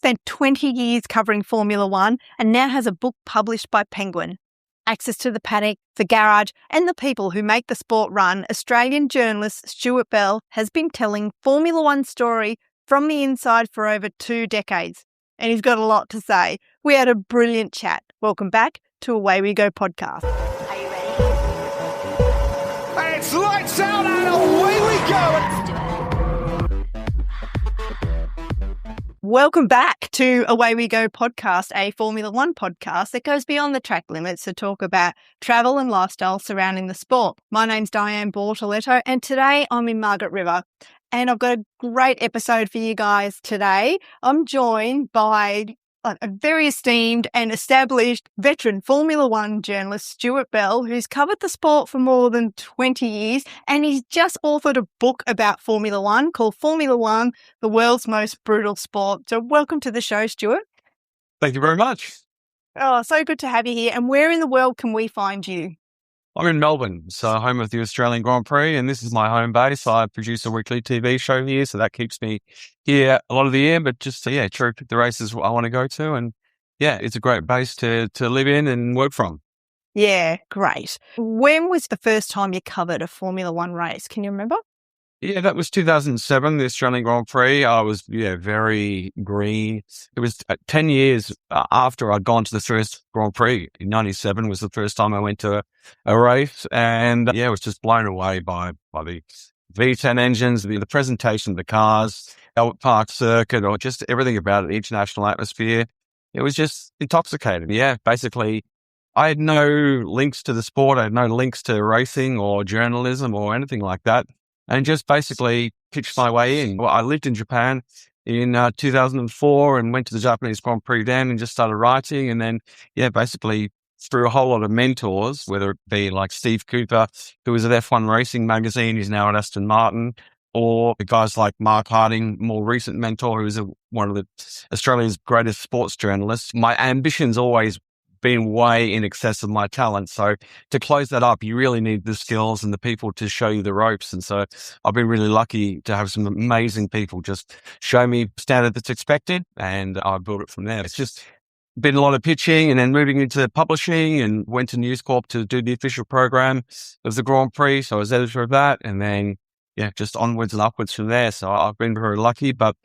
spent 20 years covering Formula One and now has a book published by Penguin. Access to the paddock, the garage, and the people who make the sport run, Australian journalist Stewart Bell has been telling Formula One's story from the inside for over 2 decades. And he's got a lot to say. We had a brilliant chat. Welcome back to Away We Go podcast. Are you ready? And it's lights out and away we go. Welcome back to Away We Go podcast, a Formula One podcast that goes beyond the track limits to talk about travel and lifestyle surrounding the sport. My name's Dianne Bortoletto, and today I'm in Margaret River. And I've got a great episode for you guys today. I'm joined by a very esteemed and established veteran Formula One journalist, Stewart Bell, who's covered the sport for more than 20 years. And he's just authored a book about Formula One called Formula One, the World's Most Brutal Sport. So welcome to the show, Stewart. Thank you very much. Oh, so good to have you here. And where in the world can we find you? I'm in Melbourne, so home of the Australian Grand Prix, and this is my home base. I produce a weekly TV show here, so that keeps me here a lot of the year, but just, cherry pick the races I want to go to. And it's a great base to live in and work from. Yeah, great. When was the first time you covered a Formula One race? Can you remember? Yeah, that was 2007, the Australian Grand Prix. I was, very green. It was 10 years after I'd gone to the first Grand Prix. In 97 was the first time I went to a race. And I was just blown away by the V10 engines, the presentation of the cars, Albert Park circuit, or just everything about it, the international atmosphere. It was just intoxicating. Yeah, basically, I had no links to the sport. I had no links to racing or journalism or anything like that. And just basically pitched my way in. Well, I lived in Japan in 2004 and went to the Japanese Grand Prix then and just started writing. And then, basically through a whole lot of mentors, whether it be like Steve Cooper, who was at F1 Racing magazine, he's now at Aston Martin, or guys like Mark Harding, more recent mentor, who was one of the Australia's greatest sports journalists. My ambitions always been way in excess of my talent. So to close that up, you really need the skills and the people to show you the ropes. And so I've been really lucky to have some amazing people just show me standard that's expected, and I built it from there. It's just been a lot of pitching and then moving into publishing, and went to News Corp to do the official program of the Grand Prix. So I was editor of that, and then just onwards and upwards from there. So I've been very lucky, but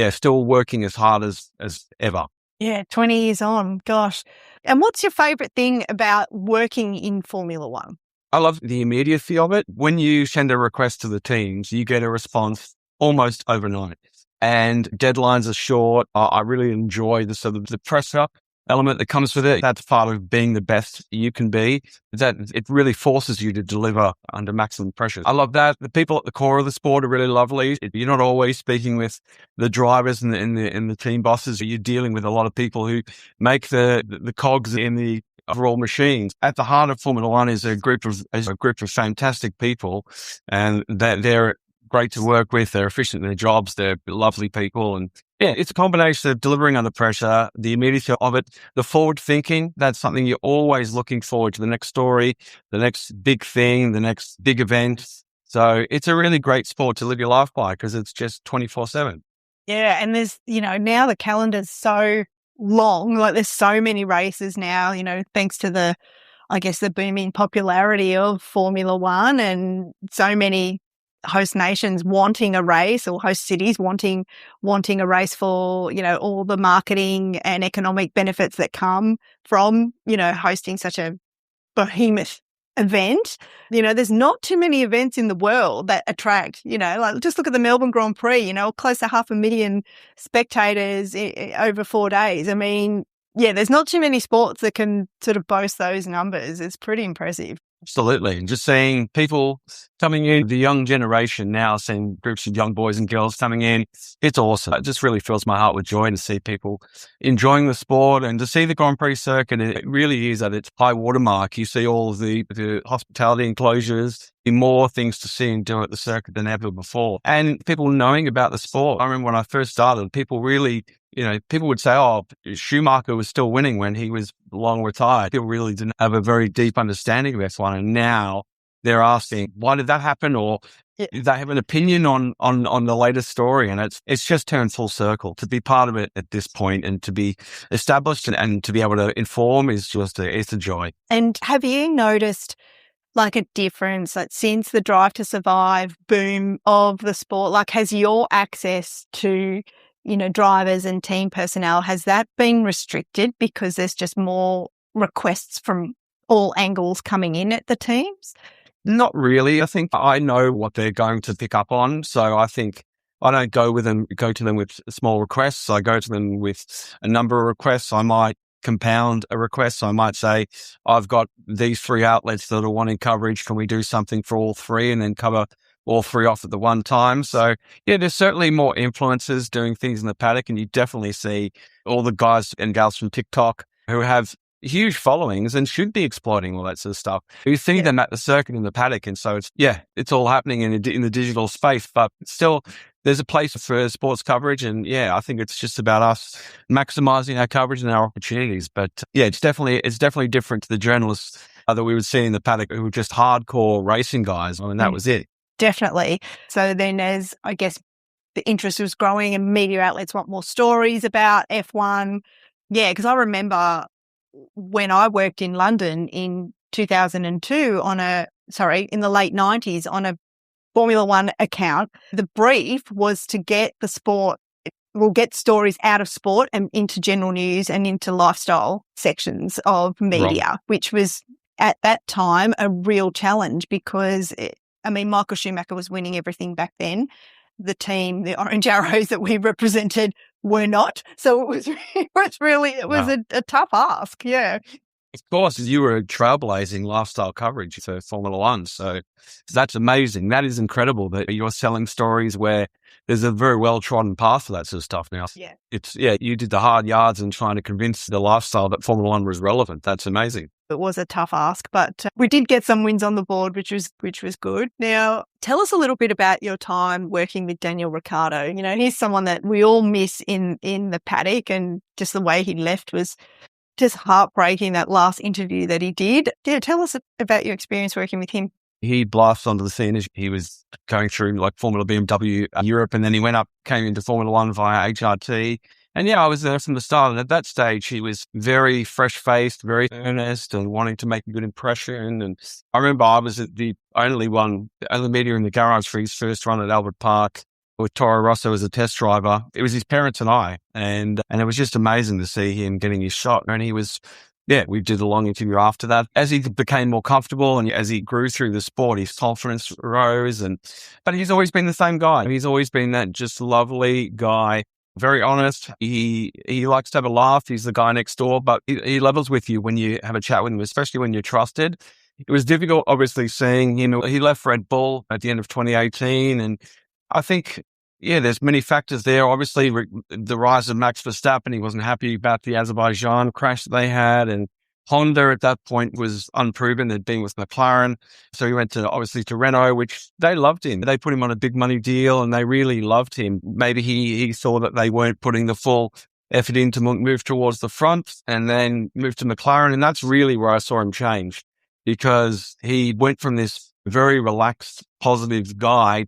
still working as hard as ever. Yeah, 20 years on, gosh. And what's your favourite thing about working in Formula One? I love the immediacy of it. When you send a request to the teams, you get a response almost overnight, and deadlines are short. I really enjoy the sort of the pressure element that comes with it. That's part of being the best you can be. That it really forces you to deliver under maximum pressure. I love that. The people at the core of the sport are really lovely. You're not always speaking with the drivers and the team bosses. You're dealing with a lot of people who make the cogs in the overall machines. At the heart of Formula One is a group of fantastic people, and they're great to work with. They're efficient in their jobs. They're lovely people. And it's a combination of delivering under pressure, the immediacy of it, the forward thinking. That's something you're always looking forward to, the next story, the next big thing, the next big event. So it's a really great sport to live your life by, because it's just 24/7. Yeah. And there's, now the calendar's so long, like there's so many races now, thanks to the booming popularity of Formula One, and so many host nations wanting a race, or host cities wanting a race for, all the marketing and economic benefits that come from, hosting such a behemoth event. There's not too many events in the world that attract, like just look at the Melbourne Grand Prix, close to 500,000 spectators over 4 days. I mean, there's not too many sports that can sort of boast those numbers. It's pretty impressive. Absolutely. And just seeing people coming in, the young generation now, seeing groups of young boys and girls coming in, it's awesome. It just really fills my heart with joy to see people enjoying the sport, and to see the Grand Prix circuit. It really is at its high watermark. You see all of the hospitality enclosures, more things to see and do at the circuit than ever before. And people knowing about the sport. I remember when I first started, people really, people would say, oh, Schumacher was still winning when he was long retired. People really didn't have a very deep understanding of F1. And now they're asking, why did that happen? Or Yeah. they have an opinion on the latest story, and it's just turned full circle. To be part of it at this point and to be established and to be able to inform is just it's a joy. And have you noticed like a difference since the Drive to Survive boom of the sport? Like, has your access to, drivers and team personnel, has that been restricted because there's just more requests from all angles coming in at the teams? Not really. I think I know what they're going to pick up on. So I think I don't go to them with small requests. I go to them with a number of requests. I might compound a request. So I might say, I've got these 3 outlets that are wanting coverage. Can we do something for all 3 and then cover all 3 off at the one time? So yeah, there's certainly more influencers doing things in the paddock, and you definitely see all the guys and gals from TikTok who have huge followings and should be exploiting all that sort of stuff. You see them at the circuit in the paddock, and so it's all happening in the digital space. But still, there's a place for sports coverage, and I think it's just about us maximizing our coverage and our opportunities. But it's definitely different to the journalists that we would see in the paddock who were just hardcore racing guys. I mean, that was it. Definitely. So then, as I guess the interest was growing and media outlets want more stories about F1. Yeah, because I remember when I worked in London in 2002 in the late 90s on a Formula One account, the brief was to get get stories out of sport and into general news and into lifestyle sections of media, which was at that time a real challenge because, Michael Schumacher was winning everything back then. The team, the Orange Arrows that we represented, were not. So it was a tough ask. Yeah. Of course, you were trailblazing lifestyle coverage for Formula One. So that's amazing. That is incredible that you're selling stories where there's a very well-trodden path for that sort of stuff now. Yeah. You did the hard yards and trying to convince the lifestyle that Formula One was relevant. That's amazing. It was a tough ask, but we did get some wins on the board, which was good. Now, tell us a little bit about your time working with Daniel Ricciardo. He's someone that we all miss in the paddock, and just the way he left was just heartbreaking, that last interview that he did. Yeah, tell us about your experience working with him. He blasted onto the scene as he was going through like Formula BMW Europe, and then he came into Formula One via HRT. And I was there from the start. And at that stage, he was very fresh-faced, very earnest, and wanting to make a good impression. And I remember I was the only media in the garage for his first run at Albert Park with Toro Rosso as a test driver. It was his parents and I, and it was just amazing to see him getting his shot. And he was, we did a long interview after that. As he became more comfortable and as he grew through the sport, his confidence rose. But he's always been the same guy. He's always been that just lovely guy. Very honest. He likes to have a laugh. He's the guy next door, but he levels with you when you have a chat with him, especially when you're trusted. It was difficult, obviously, seeing him. He left Red Bull at the end of 2018, and I think, there's many factors there. Obviously, the rise of Max Verstappen, he wasn't happy about the Azerbaijan crash that they had, and Honda at that point was unproven. They'd been with McLaren. So he went to Renault, which they loved him. They put him on a big money deal and they really loved him. Maybe he saw that they weren't putting the full effort in to move towards the front and then move to McLaren. And that's really where I saw him change, because he went from this very relaxed, positive guy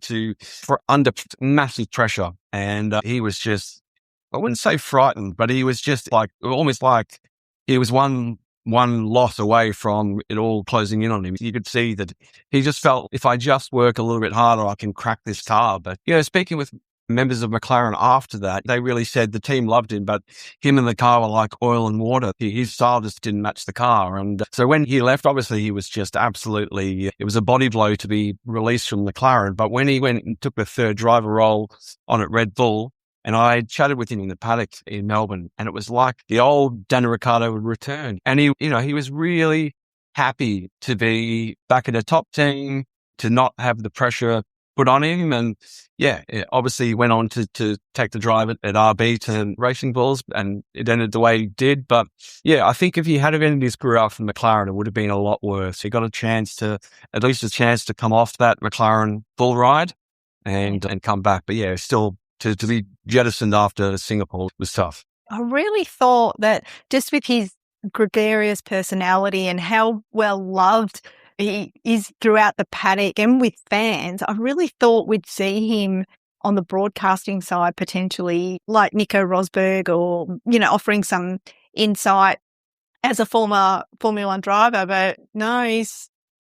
under massive pressure. And he was just, I wouldn't say frightened, but he was just almost like he was one loss away from it all closing in on him. You could see that he just felt, if I just work a little bit harder, I can crack this car. But, speaking with members of McLaren after that, they really said the team loved him, but him and the car were like oil and water. His style just didn't match the car. And so when he left, obviously he was just absolutely, it was a body blow to be released from McLaren. But when he went and took the third driver role on at Red Bull, and I chatted with him in the paddock in Melbourne, and it was like the old Daniel Ricciardo would return. And he was really happy to be back in a top team, to not have the pressure put on him. And obviously he went on to take the drive at RB to Racing Bulls, and it ended the way he did. But I think if he had ended his career off in McLaren, it would have been a lot worse. He got at least a chance to come off that McLaren bull ride and come back. But still, to be jettisoned after Singapore was tough. I really thought that just with his gregarious personality and how well loved he is throughout the paddock and with fans. I really thought we'd see him on the broadcasting side potentially, like Nico Rosberg, or, offering some insight as a former Formula One driver. But no,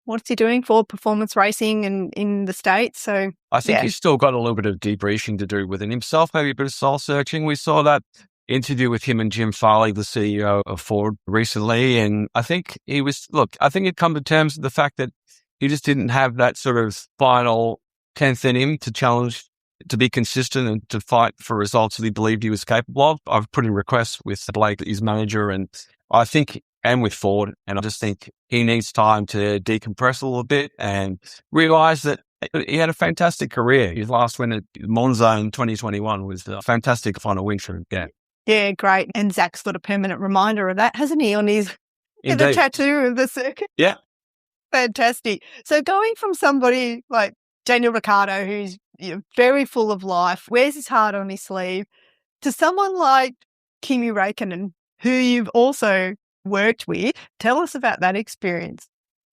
what's he doing for performance racing and in the States? So I think he's still got a little bit of debriefing to do within himself, maybe a bit of soul searching. We saw that interview with him and Jim Farley, the CEO of Ford, recently. And I think I think he'd come to terms with the fact that he just didn't have that sort of final 10th in him to challenge, to be consistent and to fight for results that he believed he was capable of. I've put in requests with Blake, his manager, and with Ford. And I just think he needs time to decompress a little bit and realize that he had a fantastic career. His last win at Monza in 2021 was a fantastic final win for him. Yeah. Yeah, great. And Zach's got a permanent reminder of that, hasn't he, on the tattoo of the circuit? Yeah. Fantastic. So going from somebody like Daniel Ricciardo, who's very full of life, wears his heart on his sleeve, to someone like Kimi Raikkonen, who you've also worked with. Tell us about that experience.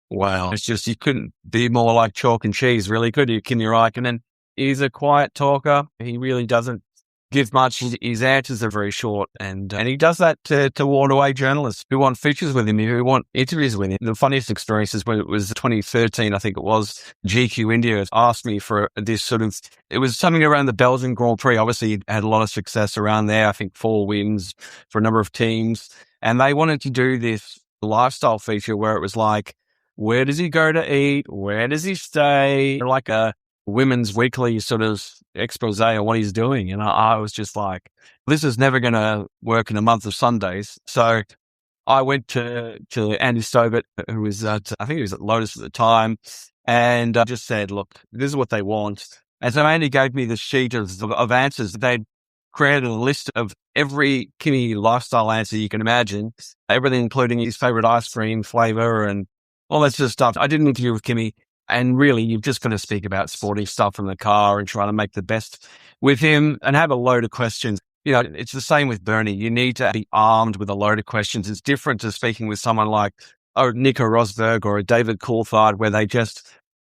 Wow. It's just, you couldn't be more like chalk and cheese, really, could you? Kimi Raikkonen, he's a quiet talker. He really doesn't give much. His answers are very short, and he does that to ward away journalists who want features with him, who want interviews with him. The funniest experience is when it was 2013, I think it was, GQ India asked me for this sort of, it was something around the Belgian Grand Prix. Obviously, he had a lot of success around there. I think 4 wins for a number of teams, and they wanted to do this lifestyle feature where it was like, where does he go to eat? Where does he stay? Like a Women's Weekly sort of expose on what he's doing. And I was just like, this is never going to work in a month of Sundays. So I went to Andy Stobart, who was I think he was at Lotus at the time, and I just said, look, this is what they want. And so Andy gave me the sheet of answers. They'd created a list of every Kimi lifestyle answer you can imagine, everything including his favorite ice cream flavor and all that sort of stuff. I did an interview with Kimi. And really, you've just got to speak about sporty stuff in the car and try to make the best with him and have a load of questions. It's the same with Bernie. You need to be armed with a load of questions. It's different to speaking with someone like Nico Rosberg or a David Coulthard, where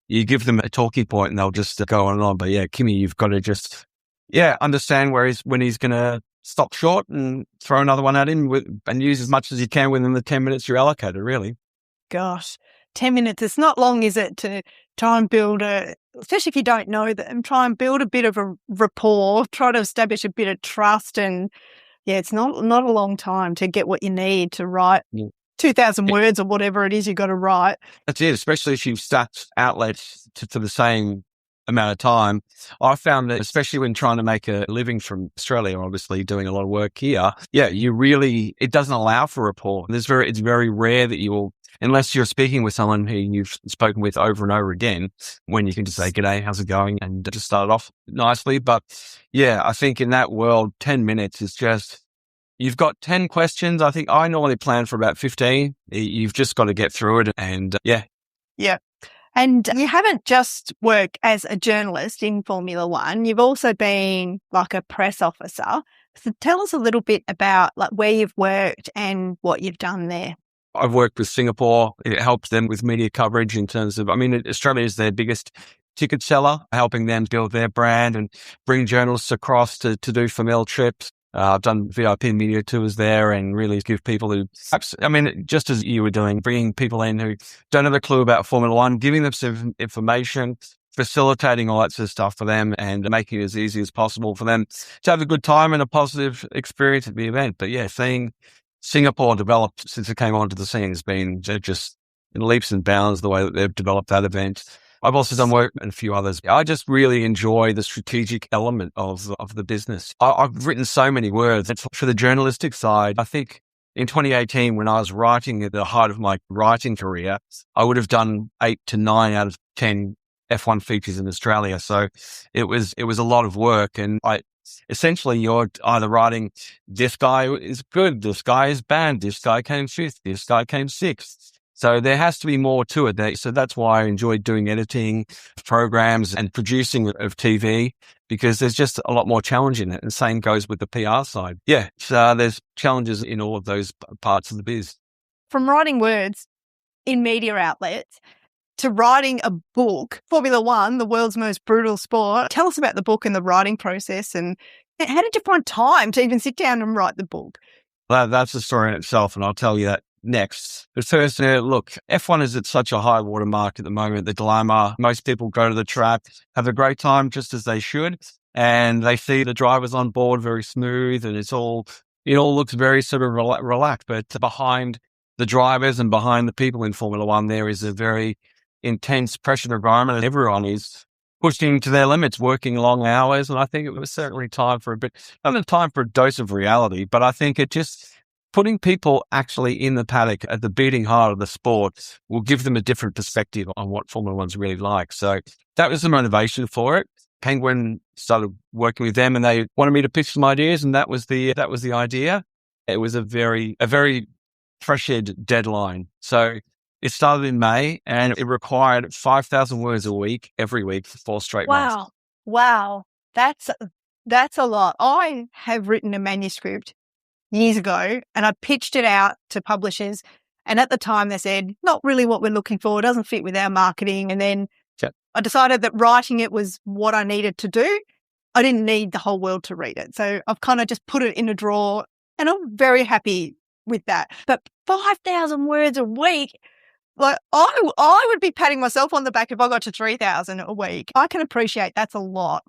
you give them a talking point and they'll just go on and on. But yeah, Kimi, you've got to just, understand when he's going to stop short and throw another one at him and use as much as you can within the 10 minutes you're allocated, really. Gosh. 10 minutes, it's not long, is it, to try and build especially if you don't know them, try and build a bit of a rapport, try to establish a bit of trust. And it's not a long time to get what you need to write 2,000 words or whatever it is you got to write. That's it, especially if you've stacked outlets to the same amount of time. I found that, especially when trying to make a living from Australia, obviously doing a lot of work here, it doesn't allow for rapport. It's very rare that you will, unless you're speaking with someone who you've spoken with over and over again, when you can just say, "G'day, how's it going?" and just start it off nicely. But I think in that world, 10 minutes is just, you've got 10 questions. I think I normally plan for about 15. You've just got to get through it. And Yeah. And you haven't just worked as a journalist in Formula One. You've also been like a press officer. So tell us a little bit about like where you've worked and what you've done there. I've worked with Singapore. It helps them with media coverage in terms of, Australia is their biggest ticket seller, helping them build their brand and bring journalists across to do Formel trips. I've done VIP media tours there and really give people who, just as you were doing, bringing people in who don't have a clue about Formula One, giving them some information, facilitating all that sort of stuff for them and making it as easy as possible for them to have a good time and a positive experience at the event. But seeing Singapore develop since it came onto the scene has been just in leaps and bounds the way that they've developed that event. I've also done work and a few others. I just really enjoy the strategic element of the business. I've written so many words. For the journalistic side, I think in 2018, when I was writing at the height of my writing career, I would have done 8 to 9 out of 10 F1 features in Australia. So it was a lot of work. And essentially you're either writing, this guy is good, this guy is bad, this guy came 5th, this guy came 6th. So there has to be more to it. So that's why I enjoyed doing editing programs and producing of TV, because there's just a lot more challenge in it. And same goes with the PR side. So there's challenges in all of those parts of the biz. From writing words in media outlets, to writing a book, Formula One, the world's most brutal sport. Tell us about the book and the writing process, and how did you find time to even sit down and write the book? That's a story in itself, and I'll tell you that next. But first, look, F1 is at such a high watermark at the moment, the glamour. Most people go to the track, have a great time just as they should, and they see the drivers on board very smooth, and it all looks very sort of relaxed. But behind the drivers and behind the people in Formula One, there is a very intense pressure environment, and everyone is pushing to their limits, working long hours. And I think it was certainly time for a dose of reality, but I think it just putting people actually in the paddock at the beating heart of the sport will give them a different perspective on what Formula One's really like. So that was the motivation for it. Penguin started working with them, and they wanted me to pitch some ideas, and that was the idea. It was a very pressured deadline. So it started in May, and it required 5,000 words a week, every week for 4 straight months. Wow. That's a lot. I have written a manuscript years ago, and I pitched it out to publishers. And at the time they said, not really what we're looking for. It doesn't fit with our marketing. And then I decided that writing it was what I needed to do. I didn't need the whole world to read it. So I've kind of just put it in a drawer, and I'm very happy with that. But 5,000 words a week, like I would be patting myself on the back if I got to 3,000 a week. I can appreciate that's a lot.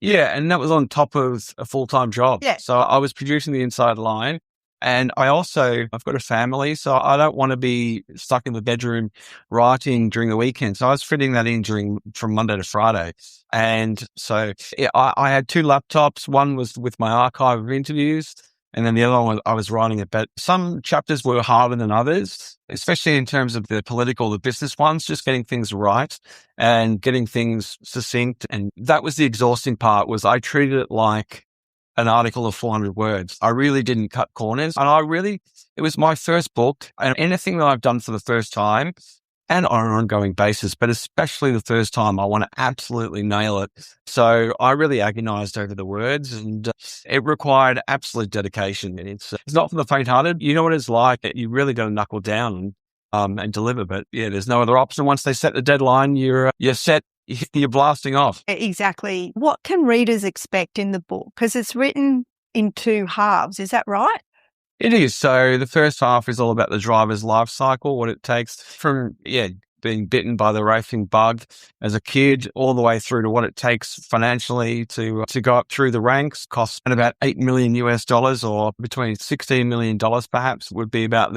Yeah, and that was on top of a full-time job. Yeah. So I was producing the Inside Line, and I've got a family, so I don't want to be stuck in the bedroom writing during the weekend. So I was fitting that in from Monday to Friday. And so I had 2 laptops. One was with my archive of interviews, and then the other one I was writing it. But some chapters were harder than others, especially in terms of the business ones, just getting things right and getting things succinct. And that was the exhausting part, was I treated it like an article of 400 words. I really didn't cut corners. And it was my first book, and anything that I've done for the first time and on an ongoing basis, but especially the first time, I want to absolutely nail it. So I really agonized over the words, and it required absolute dedication. And it's not for the faint-hearted. You know what it's like. You really got to knuckle down and deliver. But yeah, there's no other option. Once they set the deadline, you're set. You're blasting off. Exactly. What can readers expect in the book? Because it's written in 2 halves. Is that right? It is. So the first half is all about the driver's life cycle, what it takes from, being bitten by the racing bug as a kid, all the way through to what it takes financially to go up through the ranks. Costs about $8 million US, or between $16 million perhaps, would be about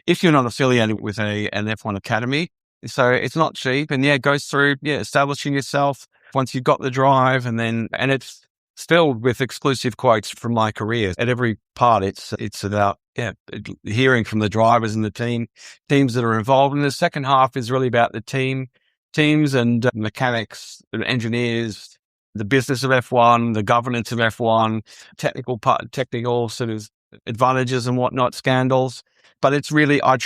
if you're not affiliated with an F1 academy. So it's not cheap, and it goes through establishing yourself once you've got the drive, and it's filled with exclusive quotes from my career. At every part, it's about hearing from the drivers and the teams that are involved. And the second half is really about the teams and mechanics and engineers, the business of F1, the governance of F1, technical sort of advantages and whatnot, scandals. But it's really, I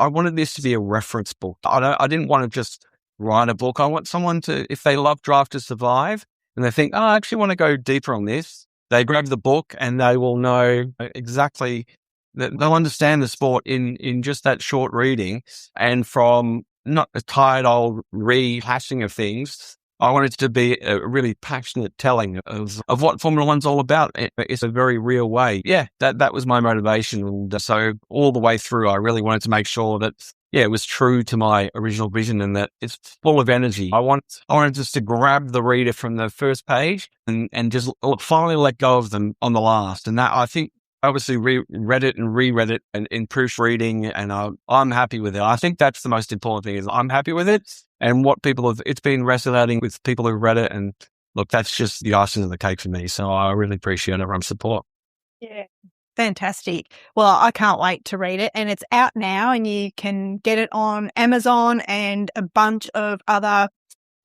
wanted this to be a reference book. I didn't want to just write a book. I want someone to, if they love Drive to Survive and they think, I actually want to go deeper on this, they grab the book and they will know exactly, they'll understand the sport in just that short reading, and from not a tired old rehashing of things. I want it to be a really passionate telling of what Formula One's all about. It's a very real way. Yeah, that was my motivation. And so all the way through, I really wanted to make sure that, it was true to my original vision and that it's full of energy. I wanted just to grab the reader from the first page and just finally let go of them on the last. And that, I think, obviously reread it and in proofreading, and I'm happy with it. I think that's the most important thing, is I'm happy with it, and what it's been resonating with people who've read it. And look, that's just the icing on the cake for me. So I really appreciate everyone's support. Yeah. Fantastic. Well, I can't wait to read it, and it's out now, and you can get it on Amazon and a bunch of other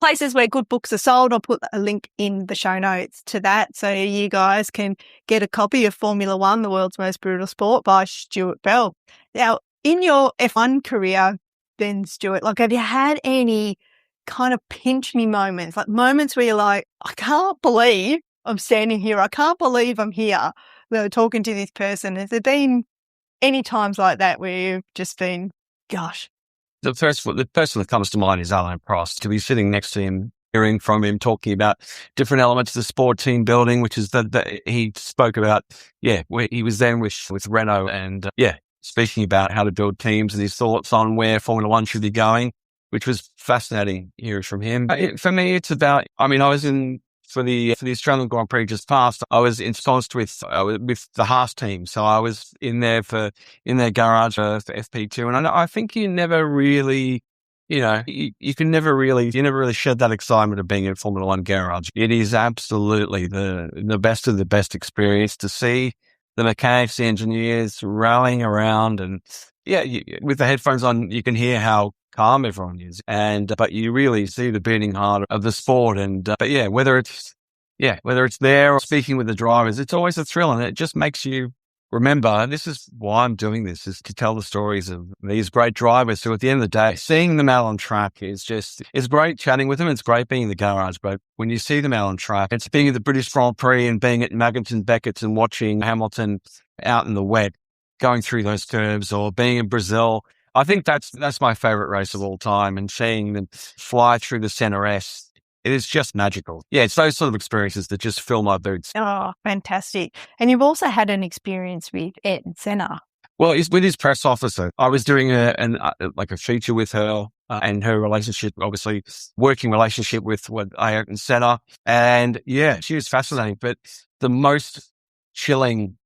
places where good books are sold. I'll put a link in the show notes to that, so you guys can get a copy of Formula One, the world's most brutal sport, by Stewart Bell. Now, in your F1 career, then, Stewart, have you had any kind of pinch me moments, like moments where you're like, I can't believe I'm standing here. I can't believe I'm here talking to this person. Has there been any times like that where you've just been, gosh? the person that comes to mind is Alain Prost. To be sitting next to him, hearing from him, talking about different elements of the sport, team building, which is that he spoke about, where he was then with Renault and, speaking about how to build teams and his thoughts on where Formula One should be going, which was fascinating hearing from him. For me, it's about, I was for the Australian Grand Prix just past, I was ensconced with the Haas team. So I was in their garage for FP2. And I think you never really, you never really shed that excitement of being in Formula One garage. It is absolutely the best of the best experience to see the mechanics, the engineers rallying around, and with the headphones on, you can hear how calm everyone is, but you really see the beating heart of the sport. And whether it's there or speaking with the drivers, it's always a thrill, and it just makes you remember, this is why I'm doing this, is to tell the stories of these great drivers who, at the end of the day, seeing them out on track it's great chatting with them. It's great being in the garage, but when you see them out on track, it's being at the British Grand Prix and being at Magnussen Beckett's and watching Hamilton out in the wet, going through those curves, or being in Brazil. I think that's my favorite race of all time, and seeing them fly through the Senna S. It is just magical. Yeah, it's those sort of experiences that just fill my boots. Oh, fantastic. And you've also had an experience with Ayrton Senna. Well, with his press officer. I was doing a feature with her and her relationship, obviously working relationship with Ayrton Senna. And she was fascinating. But the most chilling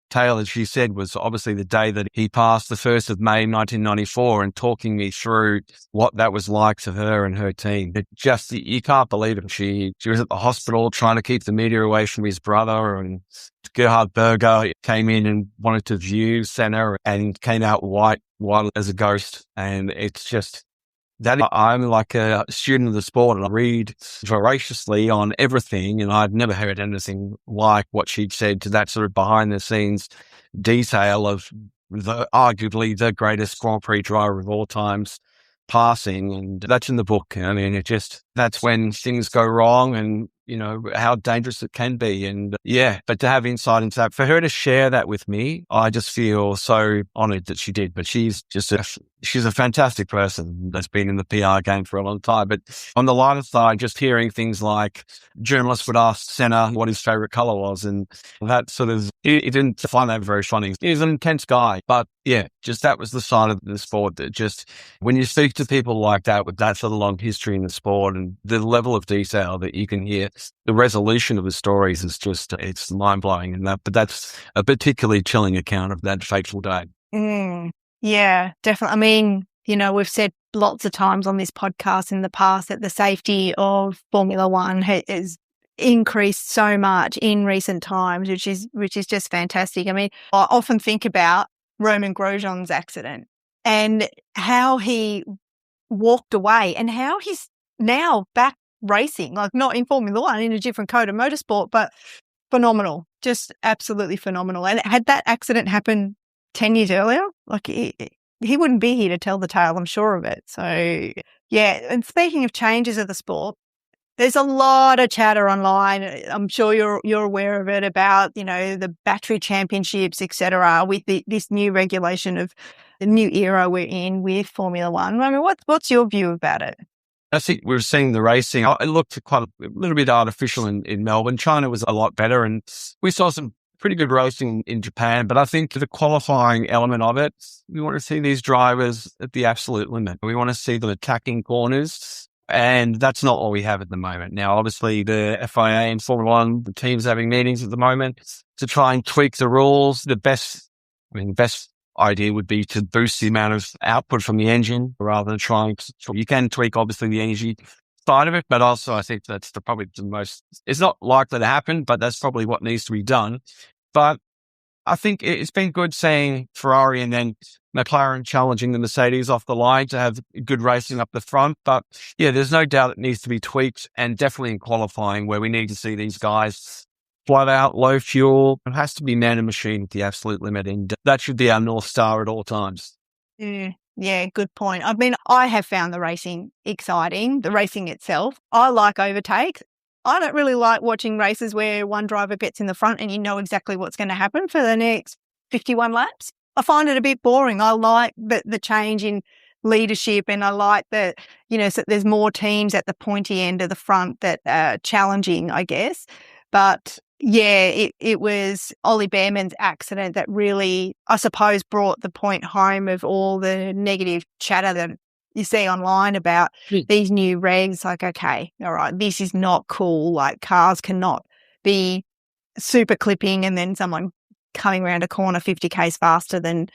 tale, as she said, was obviously the day that he passed, the 1st of May, 1994, and talking me through what that was like to her and her team. It just, you can't believe it. She was at the hospital trying to keep the media away from his brother, and Gerhard Berger came in and wanted to view Senna and came out white as a ghost. And it's just, that I'm like a student of the sport, and I read voraciously on everything, and I've never heard anything like what she'd said to that sort of behind the scenes detail of arguably the greatest Grand Prix driver of all times passing. And that's in the book. That's when things go wrong, and how dangerous it can be. And but to have insight into that, for her to share that with me, I just feel so honored that she did. But she's a fantastic person that's been in the PR game for a long time. But on the lighter side, just hearing things like journalists would ask Senna what his favorite color was, and that sort of, he didn't find that very funny. He's an intense guy, but just that was the side of the sport that just, when you speak to people like that with that sort of long history in the sport and the level of detail that you can hear, the resolution of the stories is just, it's mind blowing. But that's a particularly chilling account of that fateful day. Yeah, definitely. We've said lots of times on this podcast in the past that the safety of Formula One has increased so much in recent times, which is just fantastic. I often think about Romain Grosjean's accident and how he walked away, and how he's now back racing, like not in Formula One, in a different code of motorsport, but phenomenal, just absolutely phenomenal. And had that accident happened 10 years earlier, like he wouldn't be here to tell the tale, I'm sure of it. So, and speaking of changes of the sport, there's a lot of chatter online. I'm sure you're aware of it, about, the battery championships, etc., with this new regulation of the new era we're in with Formula One. What's your view about it? I think we've seen the racing. It looked quite a little bit artificial in Melbourne. China was a lot better, and we saw some pretty good racing in Japan. But I think the qualifying element of it, we want to see these drivers at the absolute limit. We want to see them attacking corners, and that's not what we have at the moment. Now, obviously, the FIA and Formula One, the teams having meetings at the moment to try and tweak the rules. The best idea would be to boost the amount of output from the engine rather than trying to, you can tweak obviously the energy side of it, but also I think that's probably the most, it's not likely to happen, but that's probably what needs to be done. But I think it's been good seeing Ferrari and then McLaren challenging the Mercedes off the line to have good racing up the front. But there's no doubt it needs to be tweaked, and definitely in qualifying where we need to see these guys flat out, low fuel. It has to be man and machine at the absolute limit, and that should be our North Star at all times. Yeah, good point. I have found the racing exciting, the racing itself. I like overtakes. I don't really like watching races where one driver gets in the front and you know exactly what's going to happen for the next 51 laps. I find it a bit boring. I like the change in leadership, and I like that, so there's more teams at the pointy end of the front that are challenging, I guess. But yeah, it was Ollie Behrman's accident that really, I suppose, brought the point home of all the negative chatter that you see online about these new regs. Like, okay, all right, this is not cool. Like, cars cannot be super clipping and then someone coming around a corner 50 k's faster than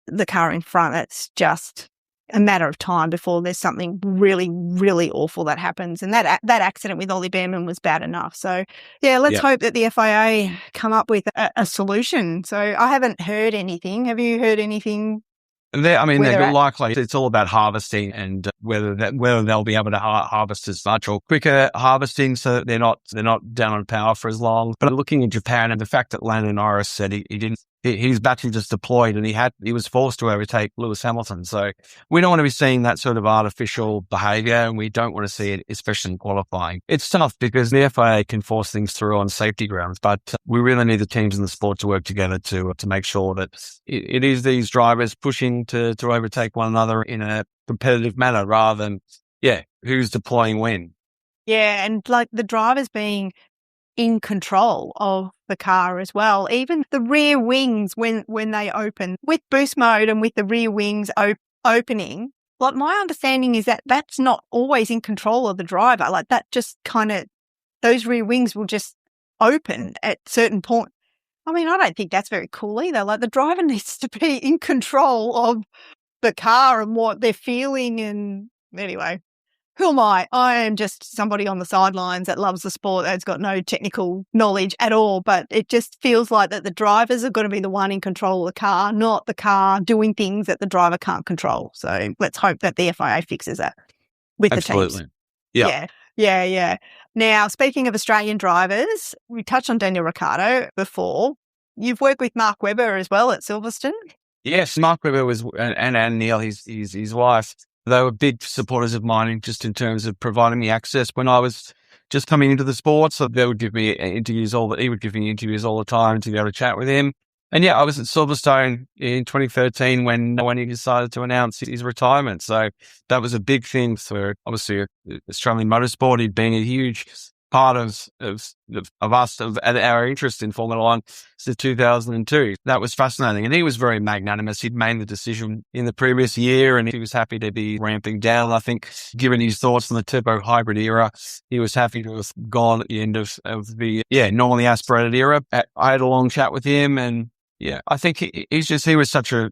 the car in front. It's just a matter of time before there's something really, really awful that happens. And that accident with Ollie Behrman was bad enough. So, yeah, let's hope that the FIA come up with a solution. So I haven't heard anything. Have you heard anything? They're likely. It's all about harvesting and whether they'll be able to harvest as much or quicker harvesting, so that they're not down on power for as long. But looking at Japan and the fact that Lando Norris said he didn't. His battery just deployed and he was forced to overtake Lewis Hamilton. So we don't want to be seeing that sort of artificial behaviour, and we don't want to see it, especially in qualifying. It's tough because the FIA can force things through on safety grounds, but we really need the teams in the sport to work together to make sure that it is these drivers pushing to overtake one another in a competitive manner rather than, who's deploying when. Yeah, and like the drivers being in control of the car as well. Even the rear wings when they open with boost mode and with the rear wings opening, like my understanding is that that's not always in control of the driver. Like that just kind of, those rear wings will just open at certain points. I mean, I don't think that's very cool either. Like the driver needs to be in control of the car and what they're feeling. And anyway, who am I? I am just somebody on the sidelines that loves the sport, that's got no technical knowledge at all. But it just feels like that the drivers are going to be the one in control of the car, not the car doing things that the driver can't control. So let's hope that the FIA fixes that with the teams. Absolutely. Yeah. Now, speaking of Australian drivers, we touched on Daniel Ricciardo before. You've worked with Mark Webber as well at Silverstone. Yes, Mark Webber was, and Neil, his wife. They were big supporters of mine just in terms of providing me access when I was just coming into the sport. So they would give me interviews he would give me interviews all the time to be able to chat with him. And I was at Silverstone in 2013 when he decided to announce his retirement. So that was a big thing for obviously Australian motorsport. He'd been a huge part of our interest in Formula One since 2002. That was fascinating. And he was very magnanimous. He'd made the decision in the previous year and he was happy to be ramping down. I think given his thoughts on the turbo hybrid era, he was happy to have gone at the end of the normally aspirated era. I had a long chat with him and I think he's such a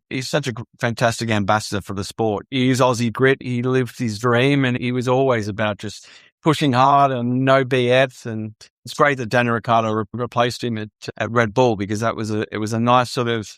fantastic ambassador for the sport. He's Aussie grit. He lived his dream and he was always about just pushing hard and no BS. And it's great that Daniel Ricciardo replaced him at Red Bull because it was a nice sort of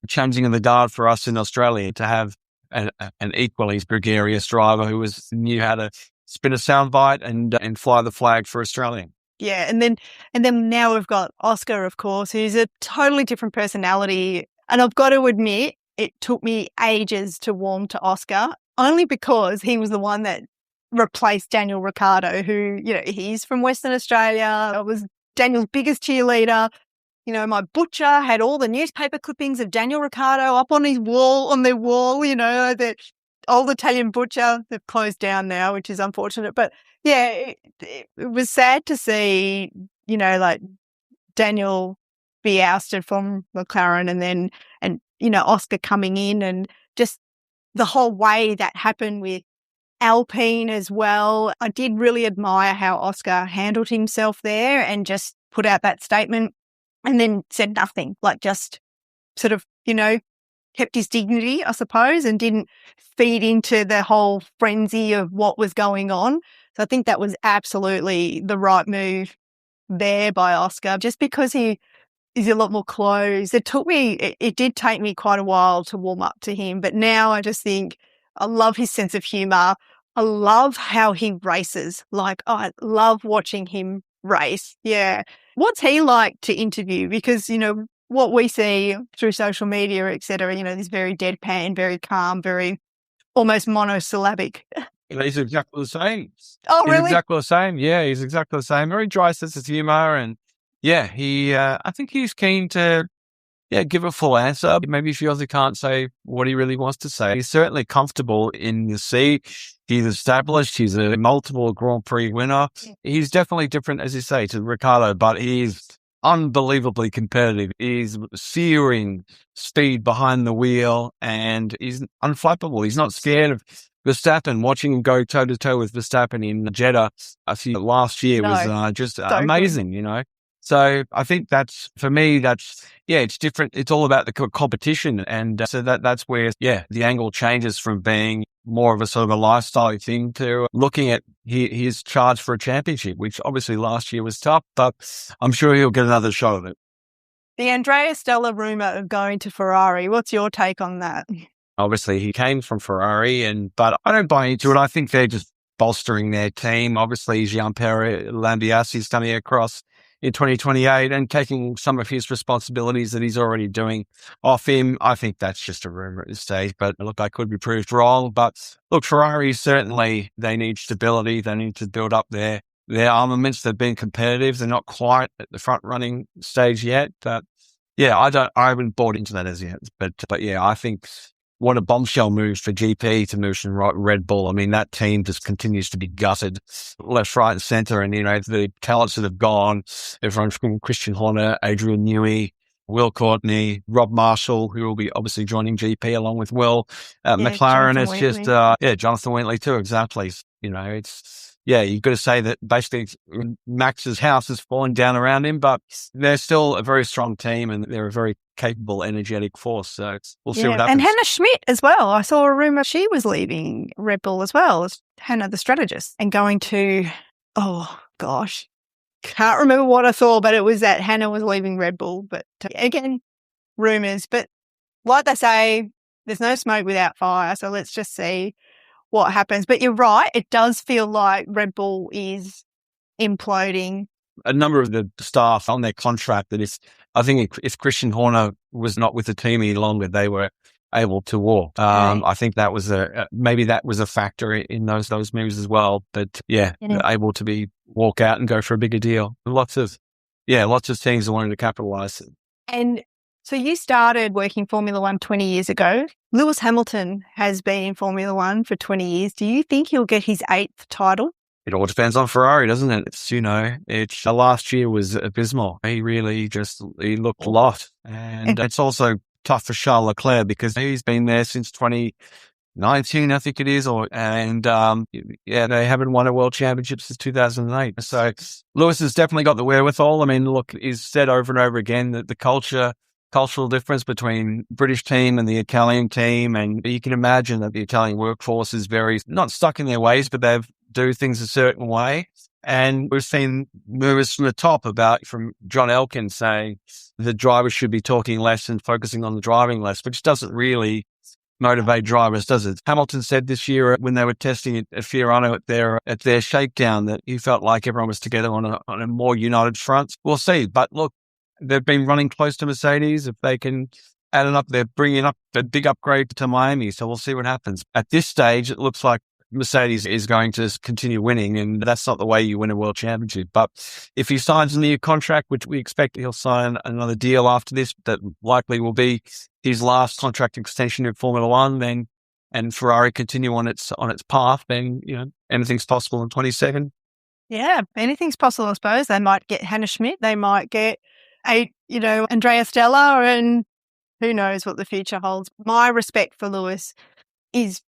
changing of the guard for us in Australia to have an equally gregarious driver who knew how to spin a soundbite and fly the flag for Australia. Yeah, and then now we've got Oscar, of course, who's a totally different personality. And I've got to admit, it took me ages to warm to Oscar, only because he was the one that replaced Daniel Ricciardo, who, he's from Western Australia. I was Daniel's biggest cheerleader. My butcher had all the newspaper clippings of Daniel Ricciardo up on their wall, the old Italian butcher. They've closed down now, which is unfortunate. But yeah, it was sad to see, like Daniel be ousted from McLaren and Oscar coming in and just the whole way that happened with Alpine as well. I did really admire how Oscar handled himself there and just put out that statement and then said nothing, like just sort of, kept his dignity, I suppose, and didn't feed into the whole frenzy of what was going on. So I think that was absolutely the right move there by Oscar, just because he is a lot more closed. It did take me quite a while to warm up to him, but now I just think I love his sense of humour. I love how he races. Like, I love watching him race. Yeah. What's he like to interview? Because, what we see through social media, et cetera, this very deadpan, very calm, very almost monosyllabic. He's exactly the same. Oh, really? He's exactly the same. Yeah, he's exactly the same. Very dry sense of humour. And I think he's keen to give a full answer. Maybe he feels he can't say what he really wants to say. He's certainly comfortable in the seat. He's established. He's a multiple Grand Prix winner. He's definitely different, as you say, to Ricciardo, but he's unbelievably competitive. He's searing speed behind the wheel, and he's unflappable. He's not scared of Verstappen. Watching him go toe to toe with Verstappen in Jeddah last year was just so amazing, So I think for me, it's different. It's all about the competition. And so that's where, the angle changes from being more of a sort of a lifestyle thing to looking at his charge for a championship, which obviously last year was tough, but I'm sure he'll get another shot at it. The Andrea Stella rumour of going to Ferrari, what's your take on that? Obviously, he came from Ferrari, but I don't buy into it. I think they're just bolstering their team. Obviously, Jean-Pierre Lambiassi's coming across in 2028 and taking some of his responsibilities that he's already doing off him. I think that's just a rumor at this stage, but look, I could be proved wrong. But look, Ferrari certainly, they need stability. They need to build up their armaments. They've been competitive. They're not quite at the front running stage yet, but I haven't bought into that as yet. But I think what a bombshell move for GP to move from Red Bull. I mean, that team just continues to be gutted left, right and centre. And, the talents that have gone, everyone from Christian Horner, Adrian Newey, Will Courtney, Rob Marshall, who will be obviously joining GP along with Will. McLaren is just, Jonathan Wheatley too, exactly. You've got to say that basically Max's house has fallen down around him, but they're still a very strong team and they're a very capable, energetic force. So we'll see what happens. And Hannah Schmidt as well. I saw a rumour she was leaving Red Bull as well, as Hannah the strategist, and going to, can't remember what I saw, but it was that Hannah was leaving Red Bull. But again, rumours. But like they say, there's no smoke without fire. So let's just see what happens. But you're right, it does feel like Red Bull is imploding. A number of the staff on their contract I think if Christian Horner was not with the team any longer, they were able to walk. I think that was maybe that was a factor in those moves as well. But able to walk out and go for a bigger deal. Lots of teams that wanted to capitalise. And so you started working Formula One 20 years ago. Lewis Hamilton has been in Formula One for 20 years. Do you think he'll get his 8th title? It all depends on Ferrari, doesn't it? It's last year was abysmal. He really he looked lost. And it's also tough for Charles Leclerc because he's been there since 2019, I think it is. They haven't won a world championship since 2008. So Lewis has definitely got the wherewithal. I mean, look, he's said over and over again that the cultural difference between British team and the Italian team. And you can imagine that the Italian workforce is very, not stuck in their ways, but they do things a certain way. And we've seen moves from the top from John Elkin saying the drivers should be talking less and focusing on the driving less, which doesn't really motivate drivers, does it? Hamilton said this year when they were testing it at Fiorano at their shakedown that he felt like everyone was together on a more united front. We'll see. But look, they've been running close to Mercedes. If they can add it up, they're bringing up a big upgrade to Miami. So we'll see what happens. At this stage, it looks like Mercedes is going to continue winning, and that's not the way you win a world championship. But if he signs a new contract, which we expect he'll sign another deal after this, that likely will be his last contract extension in Formula One, then, and Ferrari continue on its path, then anything's possible in 2027. Yeah, anything's possible, I suppose. They might get Hannah Schmidt, they might get Andrea Stella, and who knows what the future holds. My respect for Lewis is,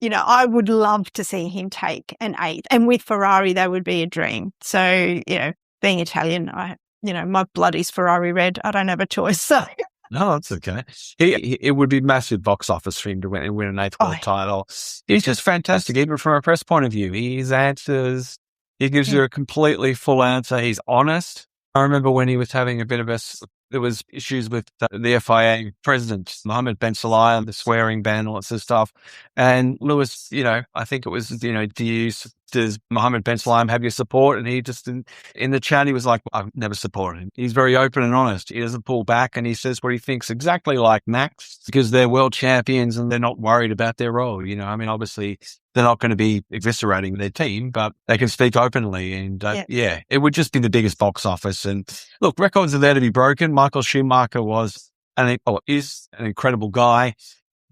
I would love to see him take an 8th. And with Ferrari, that would be a dream. So, being Italian, my blood is Ferrari red. I don't have a choice. So. No, that's okay. It would be massive box office for him to win an 8th world title. He's just fantastic, even from a press point of view. His answers, he gives you a completely full answer. He's honest. I remember when he was having there was issues with the FIA president, Mohammed Ben Sulayem, the swearing ban, all that sort of stuff. And Lewis, I think it was, does Mohammed Ben Sulayem have your support? And he just, in the chat, he was like, I've never supported him. He's very open and honest. He doesn't pull back, and he says what he thinks, exactly like Max, because they're world champions and they're not worried about their role. Obviously they're not going to be eviscerating their team, but they can speak openly. And it would just be the biggest box office. And look, records are there to be broken. Michael Schumacher was is an incredible guy.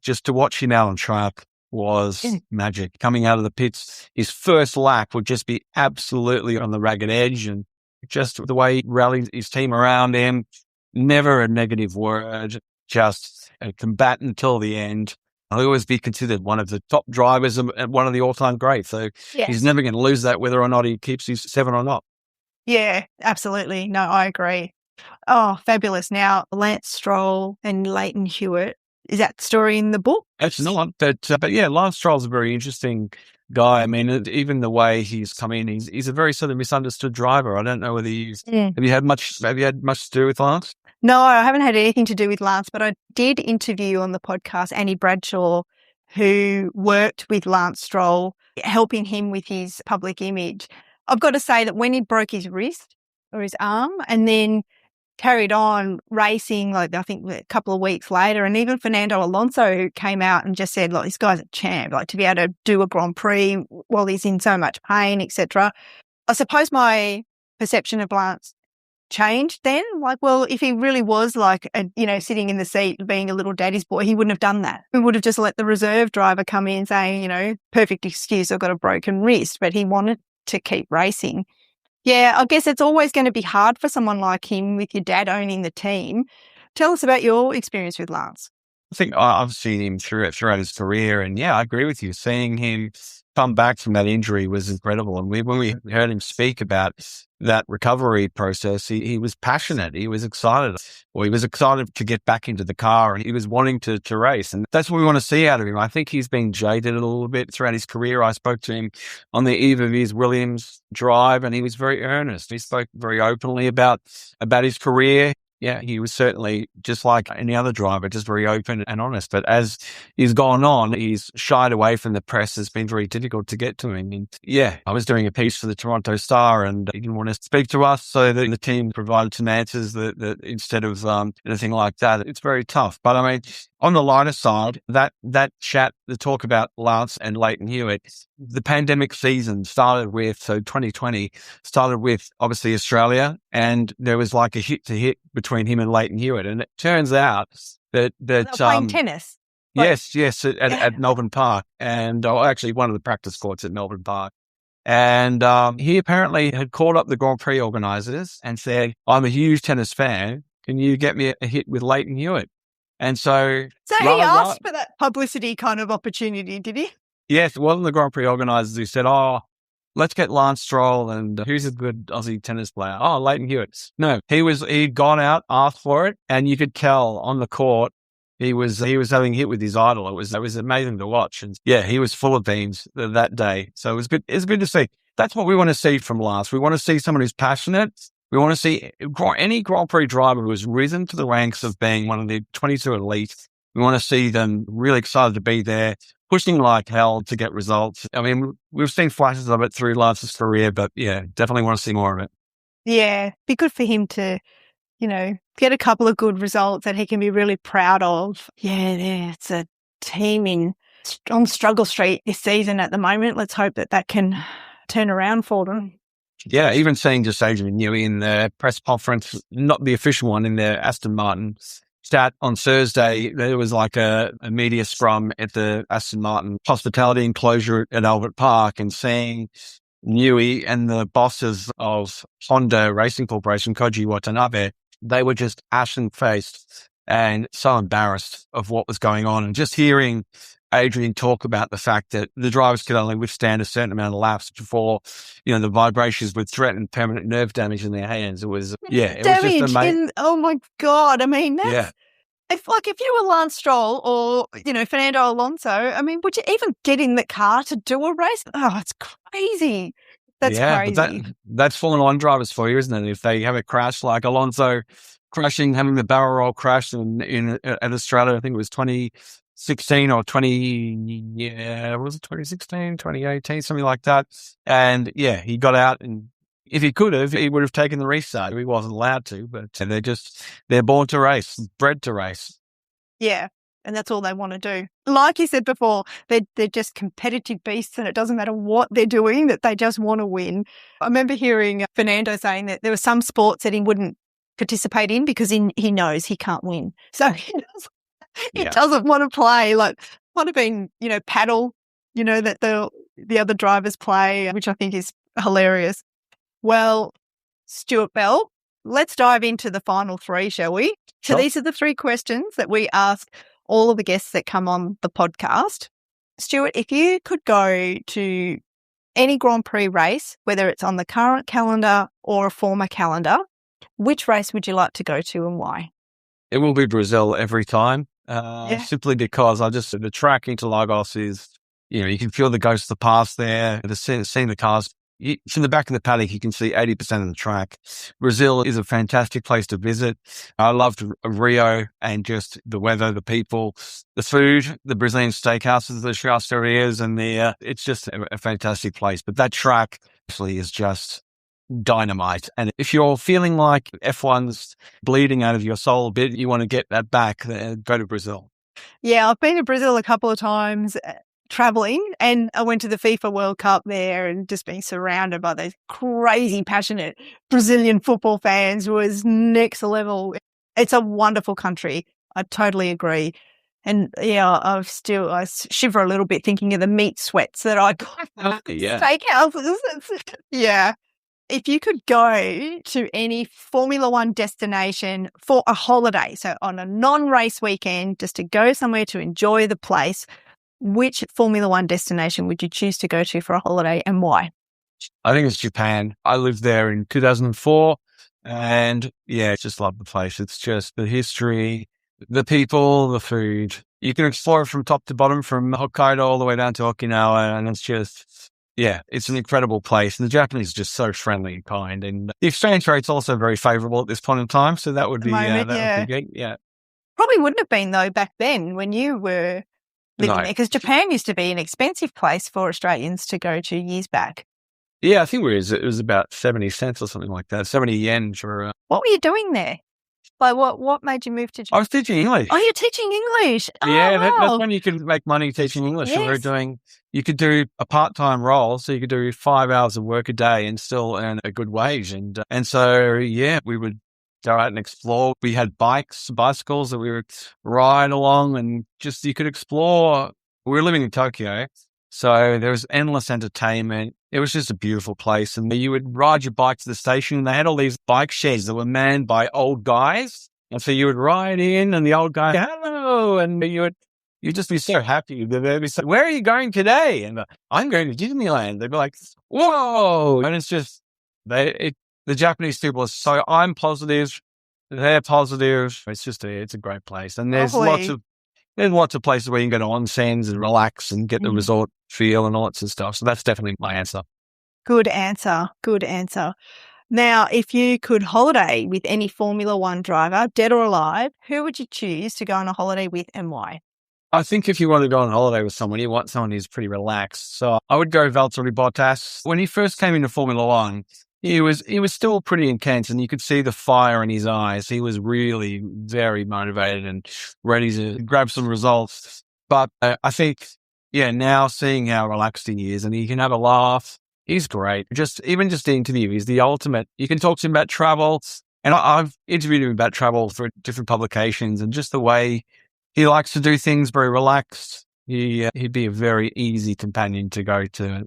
Just to watch him out on track was magic. Coming out of the pits, his first lap would just be absolutely on the ragged edge, and just the way he rallied his team around him, never a negative word, just a combatant until the end. He'll always be considered one of the top drivers and one of the all-time greats. So he's never going to lose that, whether or not he keeps his 7 or not. Yeah, absolutely. No, I agree. Oh, fabulous. Now, Lance Stroll and Leighton Hewitt. Is that story in the book? It's not, but yeah, Lance Stroll's a very interesting guy. I mean, even the way he's come in, he's a very sort of misunderstood driver. I don't know whether have you had much to do with Lance? No, I haven't had anything to do with Lance, but I did interview on the podcast Annie Bradshaw, who worked with Lance Stroll, helping him with his public image. I've got to say that when he broke his wrist or his arm and then carried on racing, like I think a couple of weeks later, and even Fernando Alonso came out and just said, look, this guy's a champ, like to be able to do a Grand Prix while he's in so much pain, etc. I suppose my perception of Lance changed then. Like, well, if he really was like, sitting in the seat being a little daddy's boy, he wouldn't have done that. He would have just let the reserve driver come in saying, perfect excuse, I've got a broken wrist, but he wanted to keep racing. Yeah, I guess it's always going to be hard for someone like him with your dad owning the team. Tell us about your experience with Lance. I think I've seen him throughout his career, and yeah, I agree with you. Seeing him come back from that injury was incredible. And when we heard him speak about that recovery process, he was passionate. He was excited. Well, he was excited to get back into the car, and he was wanting to race. And that's what we want to see out of him. I think he's been jaded a little bit throughout his career. I spoke to him on the eve of his Williams drive, and he was very earnest. He spoke very openly about his career. Yeah, he was certainly, just like any other driver, just very open and honest. But as he's gone on, he's shied away from the press. It's been very difficult to get to him. And yeah, I was doing a piece for the Toronto Star, and he didn't want to speak to us, so the team provided some answers that instead of anything like that. It's very tough. But I mean, on the lighter side, that chat, the talk about Lance and Leighton Hewitt, the pandemic season started with, so 2020 started with obviously Australia, and there was like a hit-to-hit between him and Leighton Hewitt. And it turns out that playing tennis. Yes, at Melbourne Park, and actually one of the practice courts at Melbourne Park. And he apparently had called up the Grand Prix organisers and said, I'm a huge tennis fan. Can you get me a hit with Leighton Hewitt? And so he asked for that publicity kind of opportunity, did he? Yes, it wasn't the Grand Prix organisers who said, let's get Lance Stroll, and who's a good Aussie tennis player? Oh, Leighton Hewitt. No, he'd gone out, asked for it, and you could tell on the court he was having a hit with his idol. It was amazing to watch. And yeah, he was full of beans that day. So it was good. It's good to see. That's what we want to see from Lance. We want to see someone who's passionate. We want to see any Grand Prix driver who has risen to the ranks of being one of the 22 elite. We want to see them really excited to be there, pushing like hell to get results. I mean, we've seen flashes of it through Lance's career, but yeah, definitely want to see more of it. Yeah, be good for him to, get a couple of good results that he can be really proud of. Yeah, it's a team on struggle street this season at the moment. Let's hope that can turn around for them. Yeah, even seeing just Adrian Newey in the press conference, not the official one, in the Aston Martin stat on Thursday, there was like a media scrum at the Aston Martin hospitality enclosure at Albert Park, and seeing Newey and the bosses of Honda Racing Corporation, Koji Watanabe, they were just ashen-faced and so embarrassed of what was going on. And just hearing Adrian talk about the fact that the drivers could only withstand a certain amount of laps before, the vibrations would threaten permanent nerve damage in their hands. It was, it was just amazing. Oh my God. I mean, that's, if you were Lance Stroll or, Fernando Alonso, I mean, would you even get in the car to do a race? Oh, it's crazy. That's crazy. But that's Formula One drivers for you, isn't it? If they have a crash like Alonso having the barrel roll crash at Australia, I think it was 2016 or 2018, something like that. And yeah, he got out, and if he could have, he would have taken the restart. He wasn't allowed to, but they're born to race, bred to race. Yeah. And that's all they want to do. Like you said before, they're just competitive beasts, and it doesn't matter what they're doing, that they just want to win. I remember hearing Fernando saying that there were some sports that he wouldn't participate in because he knows he can't win. So he Yeah. doesn't want to play. Like, might have been, paddle, that the other drivers play, which I think is hilarious. Well, Stewart Bell, let's dive into the final three, shall we? So Sure. these are the three questions that we ask all of the guests that come on the podcast. Stewart, if you could go to any Grand Prix race, whether it's on the current calendar or a former calendar, which race would you like to go to and why? It will be Brazil every time, Yeah. simply because the track into Lagos is, you can feel the ghosts of the past there, seeing the cars. From the back of the paddock, you can see 80% of the track. Brazil is a fantastic place to visit. I loved Rio and just the weather, the people, the food, the Brazilian steakhouses, the churrascarias, and it's just a fantastic place. But that track actually is just dynamite. And if you're feeling like F1's bleeding out of your soul a bit, you want to get that back, go to Brazil. Yeah, I've been to Brazil a couple of times traveling, and I went to the FIFA World Cup there, and just being surrounded by those crazy passionate Brazilian football fans was next level. It's a wonderful country. I totally agree. And yeah, I shiver a little bit thinking of the meat sweats that I got at steakhouses. Yeah. If you could go to any Formula One destination for a holiday, so on a non-race weekend, just to go somewhere to enjoy the place, which Formula One destination would you choose to go to for a holiday and why? I think it's Japan. I lived there in 2004 and just love the place. It's just the history, the people, the food. You can explore it from top to bottom, from Hokkaido all the way down to Okinawa, and it's just, it's an incredible place. And the Japanese are just so friendly and kind. And the exchange rate's also very favorable at this point in time. So that would be, would be great. Yeah. Probably wouldn't have been though back then when you were living there, because Japan used to be an expensive place for Australians to go to years back. Yeah, I think it was about 70 cents or something like that, 70 yen for... What were you doing there? Like, what made you move to Japan? I was teaching English. Oh, you're teaching English? Yeah, wow. That's when you can make money teaching English. Yes. You could do a part-time role, so you could do 5 hours of work a day and still earn a good wage. And so, we would go out and explore. We had bicycles that we would ride along, and just you could explore. We were living in Tokyo, so there was endless entertainment. It was just a beautiful place. And you would ride your bike to the station, and they had all these bike sheds that were manned by old guys. And so you would ride in, and the old guy, hello, and you'd just be so happy. They'd be like, where are you going today? And I'm going to Disneyland. They'd be like, whoa. And it's just, the Japanese people are so, I'm positive, they're positive. It's a great place. And there's lots of places where you can go to onsens and relax and get the resort feel and all that sort of stuff. So that's definitely my answer. Good answer. Good answer. Now, if you could holiday with any Formula One driver, dead or alive, who would you choose to go on a holiday with and why? I think if you want to go on holiday with someone, you want someone who's pretty relaxed. So I would go Valtteri Bottas. When he first came into Formula One, he was still pretty intense, and you could see the fire in his eyes. He was really very motivated and ready to grab some results. But I think, now seeing how relaxed he is and he can have a laugh, he's great. Even just the interview, he's the ultimate. You can talk to him about travel, and I've interviewed him about travel for different publications, and just the way he likes to do things, very relaxed. He'd be a very easy companion to go to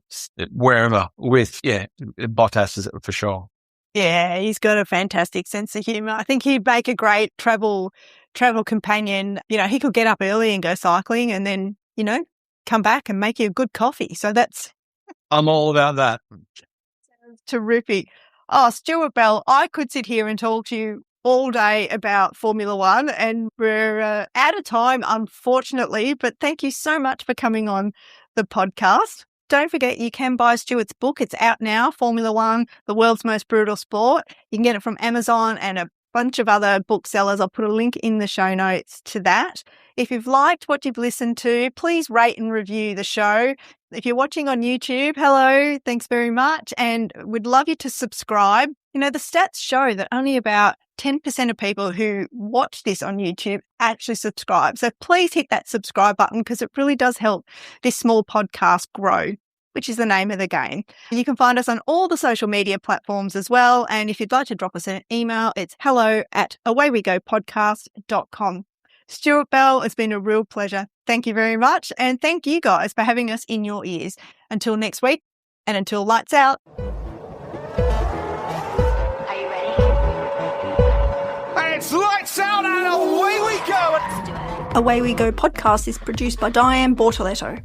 wherever with. Bottas is for sure. Yeah, he's got a fantastic sense of humour. I think he'd make a great travel companion. He could get up early and go cycling, and then come back and make you a good coffee. So I'm all about that. Sounds terrific. Oh, Stewart Bell, I could sit here and talk to you all day about Formula One, and we're out of time, unfortunately, but thank you so much for coming on the podcast. Don't forget, you can buy Stewart's book. It's out now, Formula One, The World's Most Brutal Sport. You can get it from Amazon and a bunch of other booksellers. I'll put a link in the show notes to that. If you've liked what you've listened to, please rate and review the show. If you're watching on YouTube, hello, thanks very much. And we'd love you to subscribe. The stats show that only about 10% of people who watch this on YouTube actually subscribe. So please hit that subscribe button, because it really does help this small podcast grow. which is the name of the game. You can find us on all the social media platforms as well. And if you'd like to drop us an email, it's hello@awaywegopodcast.com. Stewart Bell, it's been a real pleasure. Thank you very much. And thank you guys for having us in your ears. Until next week and until lights out. Are you ready? And it's lights out and away we go. Let's do it. Away We Go podcast is produced by Dianne Bortoletto.